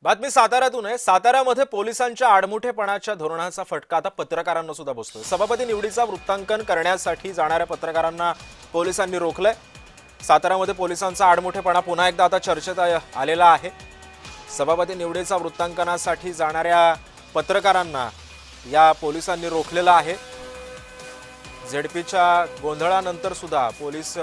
बातमी साताऱ्यातून आहे। साताऱ्यामध्ये पोलिसांच्या आडमुठेपणाच्या धोरणाचा फटका आता पत्रकारांना सुद्धा बसतोय। सभापती निवडीचा वृत्तांकन करण्यासाठी जाणाऱ्या पत्रकारांना पोलिसांनी रोखलंय। साताऱ्यामध्ये पोलिसांचा आडमुठेपणा पुन्हा एकदा आता चर्चेत आलेला आहे। सभापती निवडीचा वृत्तांकनासाठी जाणाऱ्या पत्रकारांना या पोलिसांनी रोखलेलं आहे। झेडपीच्या गोंधळानंतर सुद्धा पोलीस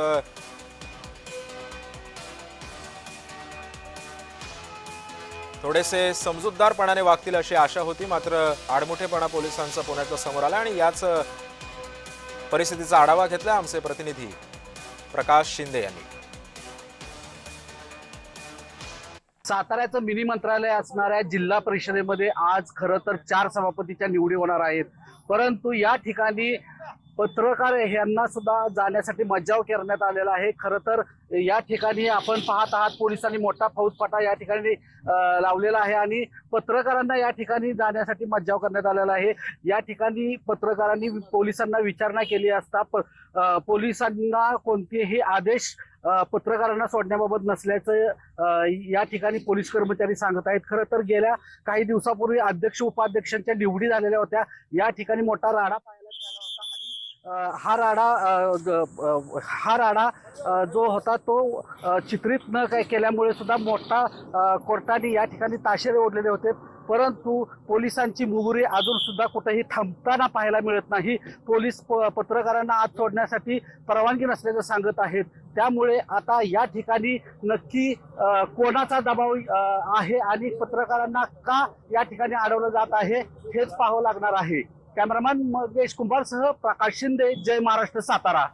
थोडेसे समजूतदारपणाने वागतील अशी आशा होती, मात्र आडमुठेपणा पोलिसांचा पुन्हा एकदा समोर आला आणि याच परिस्थितीचा आढावा घेतला आमचे प्रतिनिधी प्रकाश शिंदे यांनी। साताऱ्याचं मिनी मंत्रालय असणाऱ्या जिल्हा परिषदेमध्ये आज खरं तर 4 सभापतीच्या निवडी होणार आहेत, परंतु या ठिकाणी पत्रकार यांना सुद्धा जाण्यासाठी मज्जाव करण्यात आलेला आहे। खरं तर या ठिकाणी आपण पाहत आहात पोलिसांनी मोठा फौजफाटा या ठिकाणी लावलेला आहे आणि पत्रकारांना या ठिकाणी जाण्यासाठी मज्जाव करण्यात आलेला आहे। या ठिकाणी पत्रकारांनी पोलिसांना विचारणा केली असता पोलिसांना कोणतेही आदेश पत्रकारांना सोडण्याबाबत नसल्याचं या ठिकाणी पोलीस कर्मचारी सांगत आहेत। खरं तर गेल्या काही दिवसापूर्वी अध्यक्ष उपाध्यक्षांच्या निवडी झालेल्या होत्या। या ठिकाणी मोठा राडा पाहायला मिळाला होता आणि हा राडा जो होता तो चित्रित न केल्यामुळे सुद्धा मोठा कोर्टाने या ठिकाणी ताशेरे ओढलेले होते, परंतु पोलिसांची मुहुरी अजून सुद्धा कुठेही थांबताना पाहायला मिळत नाही। पोलीस पत्रकारांना आत सोडण्यासाठी परवानगी नसल्याचं सांगत आहेत। त्यामुळे आता या ठिकाणी नक्की कोणाचा दबाव आहे आणि पत्रकारांना का या ठिकाणी अडवलं जात आहे हेच पाहावं लागणार आहे। कॅमेरामॅन महेश कुंभारसह प्रकाश शिंदे, जय महाराष्ट्र, सातारा।